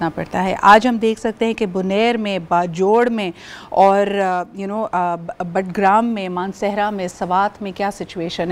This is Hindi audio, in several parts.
पड़ता है। आज हम देख सकते हैं कि बुनेर में, बाजोड़ में और बडग्राम में, मानसहरा में, सवात में क्या सिचुएशन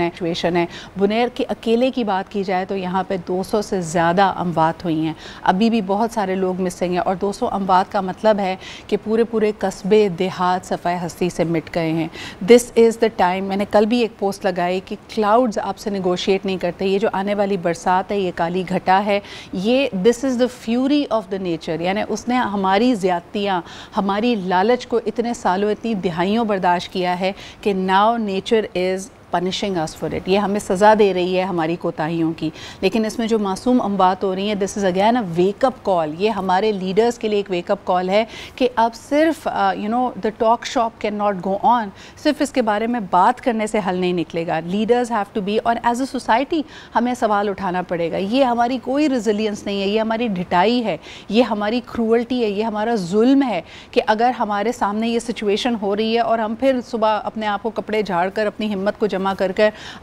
है। बुनेर की अकेले की बात की जाए तो यहाँ पे 200 से ज़्यादा अमवात हुई हैं। अभी भी बहुत सारे लोग मिसिंग हैं और 200 अमवात का मतलब है कि पूरे कस्बे देहात सफ़ाई हस्ती से मिट गए हैं। This is the time. मैंने कल भी एक पोस्ट लगाई कि क्लाउड्स आपसे निगोशिएट नहीं करते। ये जो आने वाली बरसात है, ये काली घटा है, ये this is the fury of nature. यानी उसने हमारी ज़्यादतियाँ, हमारी लालच को इतने सालों, इतनी दिहाइयों बर्दाश्त किया है कि now nature is punishing us for it. ये हमें सज़ा दे रही है हमारी कोताहियों की। लेकिन इसमें जो मासूम अमवात हो रही हैं, this is again a wake up call. ये हमारे लीडर्स के लिए एक वेकअप कॉल है कि अब सिर्फ the talk shop can not go on. सिर्फ इसके बारे में बात करने से हल नहीं निकलेगा। लीडर्स हैव टू बी, और एज अ सोसाइटी हमें सवाल उठाना पड़ेगा। ये हमारी कोई रिजिलियंस नहीं है, ये हमारी ढिठाई है, ये हमारी क्रूअल्टी है, ये हमारा जुल्म है कि अगर हमारे सामने ये सिचुएशन हो रही है और हम फिर सुबह अपने आप को कपड़े झाड़ कर अपनी हिम्मत को जमा कर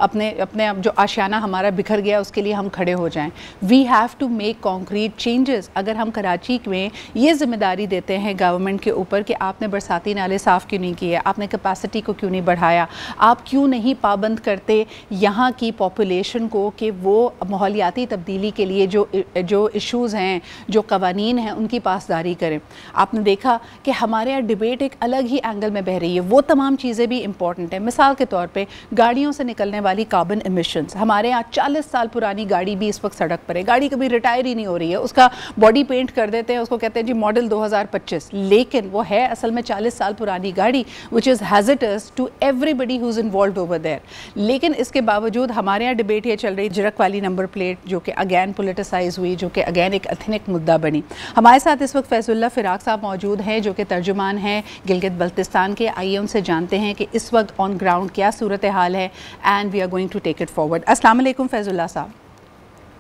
अपने जो आशियाना हमारा बिखर गया उसके लिए हम खड़े हो जाएं। We have to make concrete changes. अगर हम कराची में ये जिम्मेदारी देते हैं गवर्नमेंट के ऊपर कि आपने बरसाती नाले साफ़ क्यों नहीं किए, आपने कैपेसिटी को क्यों नहीं बढ़ाया, आप क्यों नहीं पाबंद करते यहाँ की पॉपुलेशन को कि वो माहौलियाती तब्दीली के लिए जो इशूज़ हैं, जो कवानीन हैं, उनकी पासदारी करें। आपने देखा कि हमारे यहाँ डिबेट एक अलग ही एंगल में बह रही है। वो तमाम चीज़ें भी इंपॉर्टेंट हैं। मिसाल के तौर पर गाड़ियों से निकलने वाली कार्बन एमिशंस। हमारे यहाँ 40 साल पुरानी गाड़ी भी इस वक्त सड़क पर है। गाड़ी कभी रिटायर ही नहीं हो रही है, उसका बॉडी पेंट कर देते हैं, उसको कहते हैं जी मॉडल 2025, लेकिन वो है असल में 40 साल पुरानी गाड़ी which is hazardous to everybody who is involved over there. लेकिन इसके बावजूद हमारे यहाँ डिबेट ये चल रही, जिरक वाली नंबर प्लेट जो कि अगैन पोलिटिसाइज हुई, जो कि अगैन एक एथनिक मुद्दा बनी। हमारे साथ इस वक्त फैजुल्लाह फिराक साहब मौजूद हैं जो कि तर्जुमान हैं गिलगित बल्तिस्तान के। आइए उनसे जानते हैं कि इस वक्त ऑन ग्राउंड क्या सूरत हाल है, and we are going to take it forward. अस्सलाम वालेकुम फैजुल्लाह साहब।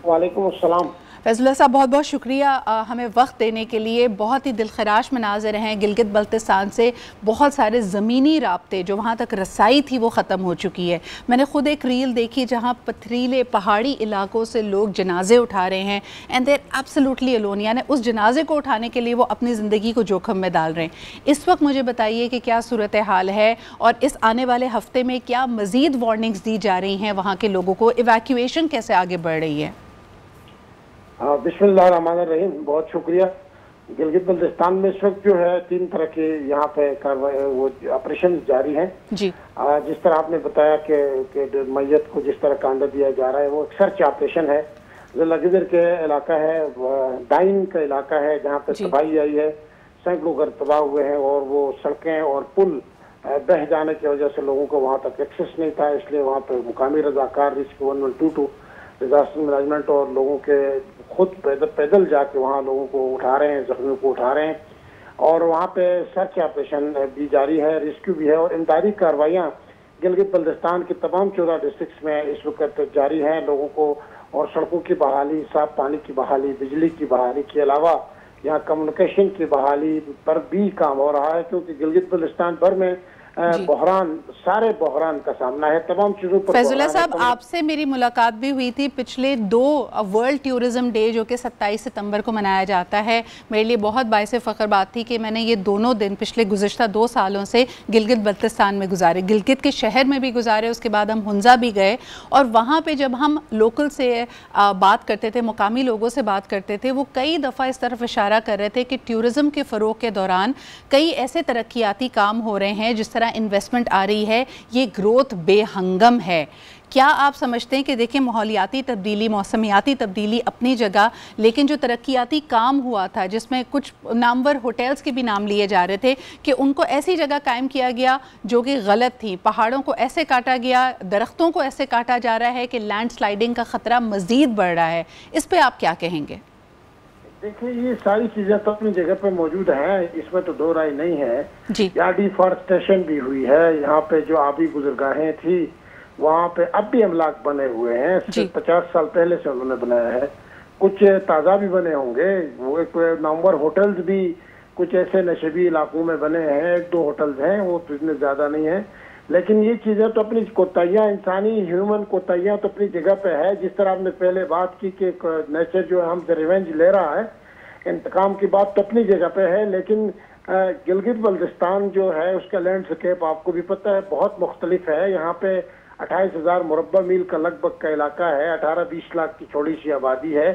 वालेकुम अस्सलाम। फैजुल्लाह साहब, बहुत बहुत शुक्रिया हमें वक्त देने के लिए। बहुत ही दिलखराश मनाज़र हैं गिलगित बल्तिस्तान से। बहुत सारे ज़मीनी राब्ते जो वहाँ तक रसाई थी वो ख़त्म हो चुकी है। मैंने ख़ुद एक रील देखी जहाँ पथरीले पहाड़ी इलाकों से लोग जनाजे उठा रहे हैं एंड देर एब्सोल्युटली अलोन। यानी उस जनाजे को उठाने के लिए वो अपनी ज़िंदगी को जोखम में डाल रहे हैं। इस वक्त मुझे बताइए कि क्या सूरत हाल है और इस आने वाले हफ़्ते में क्या मज़ीद वार्निंग्स दी जा रही हैं वहाँ के लोगों को? इवैक्यूएशन कैसे आगे बढ़ रही है? बिस्मिल्लाहिर्रहमानिर्रहीम। बहुत शुक्रिया। गिलगित बल्तिस्तान में इस वक्त जो है 3 तरह के यहाँ पे वो ऑपरेशन जारी हैं जी। जिस तरह आपने बताया कि मैयत को जिस तरह कांदा दिया जा रहा है, वो एक सर्च ऑपरेशन है। ज़िला के इलाका है, डाइन का इलाका है जहाँ पे तबाही आई है, सैकड़ों घर तबाह हुए हैं और वो सड़कें और पुल बह जाने की वजह से लोगों को वहाँ तक एक्सेस नहीं था। इसलिए वहाँ पे मुकामी रजाकार रिस्क 1122 डिजास्टर मैनेजमेंट और लोगों के खुद पैदल जाके वहाँ लोगों को उठा रहे हैं, जख्मियों को उठा रहे हैं और वहाँ पे सर्च ऑपरेशन भी जारी है, रेस्क्यू भी है और इमदादी कार्रवाइयाँ गिलगित बल्तिस्तान के तमाम 14 डिस्ट्रिक्ट में इस वक्त जारी हैं। लोगों को और सड़कों की बहाली, साफ पानी की बहाली, बिजली की बहाली के अलावा यहाँ कम्युनिकेशन की बहाली पर भी काम हो रहा है, क्योंकि गिलगित बल्तिस्तान भर में बहरान, सारे बहरान का सामना है, तमाम चीज़ों पर। फैजुल्लाह साहब, आपसे मेरी मुलाकात भी हुई थी पिछले 2 वर्ल्ड टूरिज़्म डे जो कि 27 सितंबर को मनाया जाता है। मेरे लिए बहुत बाइसे फ़ख्र बात थी कि मैंने ये दोनों दिन पिछले गुज़श्ता 2 सालों से गिलगित बल्तिस्तान में गुजारे, गिलगित के शहर में भी गुजारे, उसके बाद हम हुंजा भी गए और वहाँ पर जब हम लोकल से बात करते थे, मुकामी लोगों से बात करते थे, वो कई दफ़ा इस तरफ इशारा कर रहे थे कि टूरिज़्म के फ़रोग़ के दौरान कई ऐसे तरक्याती काम हो रहे हैं, जिस तरह इन्वेस्टमेंट आ रही है, ये ग्रोथ बेहंगम है। क्या आप समझते हैं कि देखिए माहौलियाती तब्दीली, मौसमियाती तब्दीली अपनी जगह, लेकिन जो तरक्याती काम हुआ था जिसमें कुछ नामवर होटल्स के भी नाम लिए जा रहे थे कि उनको ऐसी जगह कायम किया गया जो कि गलत थी, पहाड़ों को ऐसे काटा गया, दरख्तों को ऐसे काटा जा रहा है कि लैंडस्लाइडिंग का ख़तरा मज़ीद बढ़ रहा है। इस पर आप क्या कहेंगे? देखिए, ये सारी चीजें तो अपनी जगह पे मौजूद हैं, इसमें तो दो राय नहीं है जी। यहाँ डिफॉरेस्टेशन भी हुई है, यहाँ पे जो आबी गुजरगाहें थी वहाँ पे अब भी अमलाक बने हुए हैं, 50 साल पहले से उन्होंने बनाया है। कुछ ताज़ा भी बने होंगे, वो एक नंबर होटल्स भी कुछ ऐसे नशेबी इलाकों में बने हैं, 1-2 होटल्स हैं, वो तो इतने ज्यादा नहीं है। लेकिन ये चीजें तो अपनी कोताहियाँ, इंसानी ह्यूमन कोताहियाँ तो अपनी जगह पे है। जिस तरह आपने पहले बात की कि नेचर जो है हमसे रिवेंज ले रहा है, इंतकाम की बात तो अपनी जगह पे है, लेकिन गिलगित बल्तिस्तान जो है उसका लैंडस्केप आपको भी पता है बहुत मुख्तलिफ है। यहाँ पे 28,000 मुरब्बा मील का लगभग का इलाका है, 18-20 लाख की छोटी सी आबादी है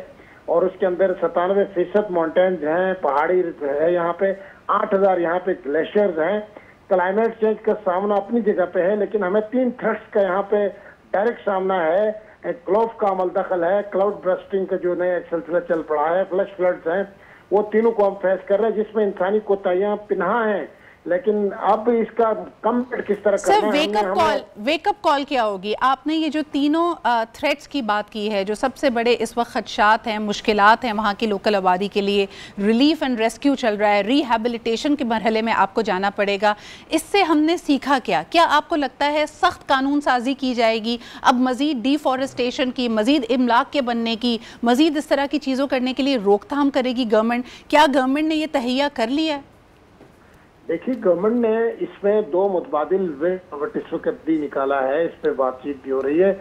और उसके अंदर 97% माउंटेन्स हैं, पहाड़ी है। यहाँ पे 8,000 यहाँ पे ग्लेशियर्स हैं। क्लाइमेट चेंज का सामना अपनी जगह पे है, लेकिन हमें 3 थ्रेट्स का यहाँ पे डायरेक्ट सामना है। एक ग्लोफ का अमल दखल है, क्लाउड ब्रस्टिंग का जो नया सिलसिला चल पड़ा है, फ्लैश फ्लड्स हैं, वो तीनों को हम फेस कर रहे हैं जिसमें इंसानी कोताहियां पिन्हा हैं। लेकिन अब इसका कम किस तरह सर वेकअप कॉल क्या होगी? आपने ये जो तीनों थ्रेट्स की बात की है, जो सबसे बड़े इस वक्त खदशात हैं, मुश्किलात हैं वहाँ की लोकल आबादी के लिए, रिलीफ एंड रेस्क्यू चल रहा है, रिहैबिलिटेशन के मरहले में आपको जाना पड़ेगा, इससे हमने सीखा क्या? क्या आपको लगता है सख्त कानून साजी की जाएगी, अब मज़ीद डिफॉरेस्टेशन की, मज़ीद इमलाक के बनने की, मज़ीद इस तरह की चीज़ों करने के लिए रोकथाम करेगी गवर्नमेंट? क्या गवर्नमेंट ने ये तहैया कर लिया है? देखिए, गवर्नमेंट ने इसमें 2 मुतबादिल वे निकाला है, इस पे बातचीत भी हो रही है।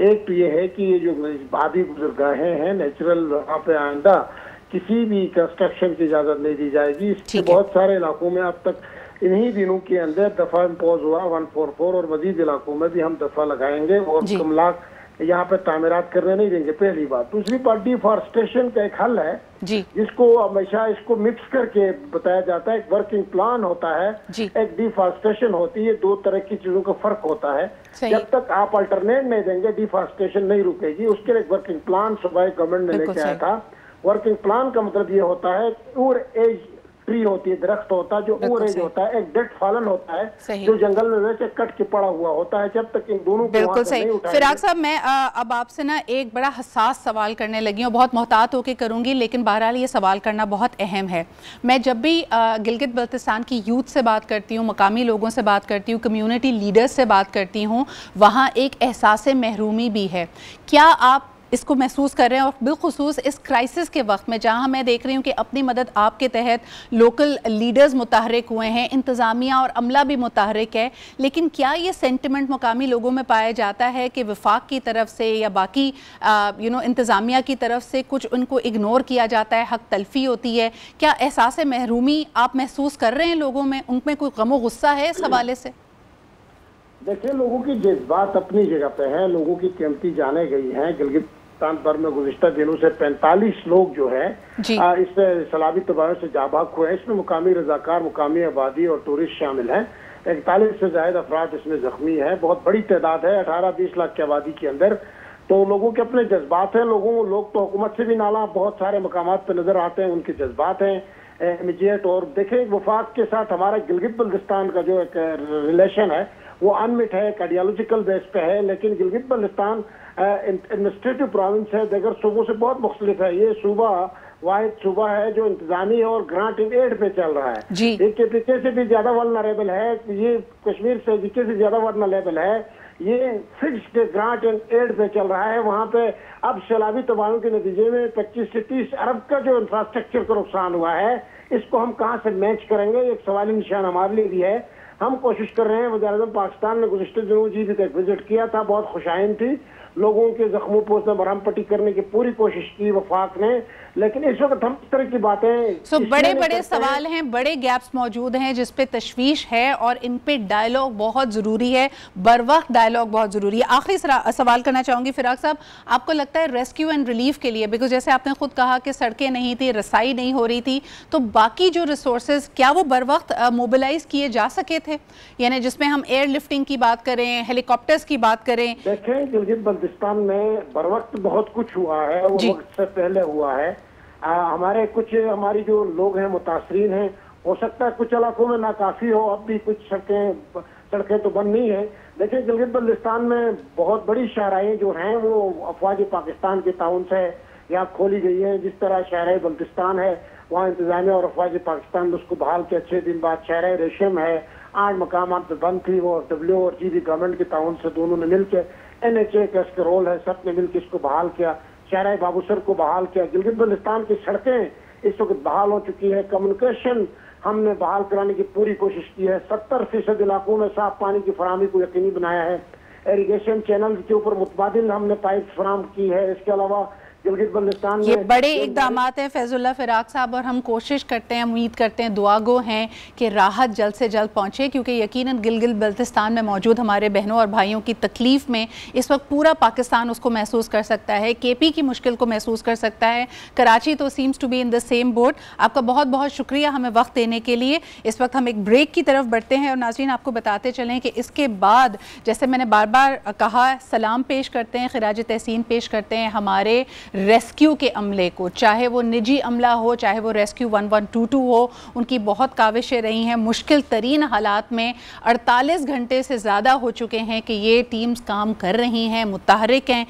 एक तो ये है कि ये जो आबादी गुजरगाहें हैं नेचुरल, वहाँ पे आइंदा किसी भी कंस्ट्रक्शन की इजाजत नहीं दी जाएगी। इससे बहुत सारे इलाकों में अब तक इन्हीं दिनों के अंदर दफा इम्पोज हुआ 144 और मजीद इलाकों में भी हम दफा लगाएंगे और कमलाक यहाँ पे तामीरात करने नहीं देंगे, पहली बात। दूसरी बात, डिफॉरेस्टेशन का एक हल है जिसको हमेशा इसको मिक्स करके बताया जाता है। एक वर्किंग प्लान होता है, एक डिफॉरेस्टेशन होती है, 2 तरह की चीजों का फर्क होता है। जब तक आप अल्टरनेट नहीं देंगे डिफॉरेस्टेशन नहीं रुकेगी। उसके लिए एक वर्किंग प्लान सुबह गवर्नमेंट ने लेके आया था। वर्किंग प्लान का मतलब ये होता है ओवर एज ट्री होती है, दरख्त होता है जो ओवर एज होता है, एक डेड फॉलन होता है जो जंगल में वैसे कट के पड़ा हुआ होता है। जब तक इन दोनों को बिल्कुल सही। फिराक साहब, मैं अब आपसे ना एक बड़ा हसास सवाल करने लगी हूँ, बहुत मोहतात होकर करूँगी, लेकिन बहरहाल ये सवाल करना बहुत अहम है। मैं जब भी गिलगित बल्तिस्तान की यूथ से बात करती हूँ, मकामी लोगों से बात करती हूँ, कम्यूनिटी लीडर्स से बात करती हूँ, वहाँ एक एहसास महरूमी भी है। क्या आप इसको महसूस कर रहे हैं? और बिलखुसूस इस क्राइसिस के वक्त में जहां मैं देख रही हूं कि अपनी मदद आपके तहत लोकल लीडर्स मुतहरिक हुए हैं, इंतज़ामिया और अमला भी मुतहरिक है, लेकिन क्या ये सेंटिमेंट मुकामी लोगों में पाया जाता है कि वफाक की तरफ से या बाकी इंतज़ामिया की तरफ से कुछ उनको इग्नोर किया जाता है, हक तलफी होती है? क्या एहसास महरूमी आप महसूस कर रहे हैं लोगों में? उनमें कोई गम गुस्सा है इस हवाले से? देखिए, लोगों की जज्बात अपनी जगह पे है, लोगों की कीमती जाने गई हैं। गिलगित पर में गुज़िश्ता दिनों से 45 लोग जो है इस सैलाबी तबाही से जाबाक हुए हैं। इसमें मुकामी रजाकार, मुकामी आबादी और टूरिस्ट शामिल हैं। 41 से ज्यादा अफराद इसमें जख्मी है। बहुत बड़ी तादाद है 18-20 लाख की आबादी के अंदर। तो लोगों के अपने जज्बात हैं। लोग तो हुकूमत से भी नाला बहुत सारे मकामात पे नजर आते हैं, उनके जज्बात हैं इमीडिएट। और देखें, वफाक के साथ हमारा गिलगित बल्तिस्तान का जो एक रिलेशन है वो अनमिट है, एक आइडियोलॉजिकल बेस पे है। लेकिन गिलगित बल्तिस्तान एडमिनिस्ट्रेटिव प्रोविंस है, दीगर सूबों से बहुत मुख्तलिफ है। ये सूबा वाहिद सूबा है जो इंतजामी और ग्रांट इन एड पे चल रहा है। एक के पीछे से भी ज्यादा वल्नरेबल है, ये कश्मीर से पीछे से ज्यादा वल्नरेबल है। ये फिक्स्ड ग्रांट एंड एड पे चल रहा है। वहाँ पे अब सैलाबी तबाही के नतीजे में 25 से 30 अरब का जो इंफ्रास्ट्रक्चर का नुकसान हुआ है, इसको हम कहाँ से मैच करेंगे? एक सवाली निशान हमारे लिए भी है। हम कोशिश कर रहे हैं। वज़ीर-ए-आज़म पाकिस्तान ने गुज़िश्ते दिनों जी भी एक विजिट किया था, बहुत खुशाइन थी। लोगों के जख्मों पर उसने मरहम पट्टी करने की पूरी कोशिश की वफाक ने। लेकिन इस वक्त हम इस तरह की बातें बड़े बड़े सवाल हैं, बड़े गैप्स मौजूद हैं जिस पे तशवीश है और इन पे डायलॉग बहुत ज़रूरी है, बर वक्त डायलॉग बहुत ज़रूरी है। आखिरी सवाल करना चाहूँगी फिराक साहब, आपको लगता है रेस्क्यू एंड रिलीफ के लिए, बिकॉज जैसे आपने खुद कहा कि सड़कें नहीं थी, रसाई नहीं हो रही थी, तो बाकी जो रिसोर्सेज क्या वो बर वक्त मोबिलाइज किए जा सके थे? यानी जिसमें हम एयर लिफ्टिंग की बात करें, हेलीकॉप्टर्स की बात करें। देखें, गिलगित बल्तिस्तान में बर वक्त बहुत कुछ हुआ है, वो वक्त से पहले हुआ है। हमारी जो लोग हैं मुतासरीन हैं, हो सकता है कुछ इलाकों में नाकाफी हो, अब भी कुछ सड़कें तो बंद नहीं है। देखिए, गिलगित बल्तिस्तान में बहुत बड़ी शाहराहें जो हैं वो अफवाज पाकिस्तान के ताउन से यहाँ खोली गई है। जिस तरह शाहराह बल्तिस्तान है, वहाँ इंतजामिया और अफवाज पाकिस्तान ने उसको बहाल किया 6 दिन बाद। शाहराह रेशम है, 8 मकाम पे बंद थी, वो डब्ल्यू और जीबी गवर्नमेंट के ताउन से दोनों ने मिलकर, NHA का इसका रोल है, सब ने मिलकर इसको बहाल किया। शाहराह बाबूसर को बहाल किया। गिलगित बल्तिस्तान की सड़कें इस वक्त बहाल हो चुकी है। कम्युनिकेशन हमने बहाल कराने की पूरी कोशिश की है। 70% इलाकों में साफ पानी की फराहमी को यकीनी बनाया है। इरिगेशन चैनल के ऊपर मुतबादिल हमने पाइप फराहम की है। इसके अलावा गिलगित बल्तिस्तान ये बड़े इकदाम हैं फैजुल्लाह फिराक साहब, और हम कोशिश करते हैं, उम्मीद करते हैं, दुआगो हैं कि राहत जल्द से जल्द पहुँचे, क्योंकि यकीनन गिलगित बल्तिस्तान में मौजूद हमारे बहनों और भाइयों की तकलीफ़ में इस वक्त पूरा पाकिस्तान उसको महसूस कर सकता है, KP की मुश्किल को महसूस कर सकता है, कराची तो seems to be in the same boat. आपका बहुत बहुत शुक्रिया हमें वक्त देने के लिए। इस वक्त हम एक ब्रेक की तरफ बढ़ते हैं और नाज़रीन आपको बताते चलें कि इसके बाद जैसे मैंने बार बार कहा, सलाम पेश करते हैं, खिराज तहसीन पेश करते हैं हमारे रेस्क्यू के अमले को, चाहे वो निजी अमला हो, चाहे वो रेस्क्यू 1122 हो। उनकी बहुत काविशें रही हैं, मुश्किल तरीन हालात में 48 घंटे से ज़्यादा हो चुके हैं कि ये टीम्स काम कर रही हैं, मुतहरिक हैं,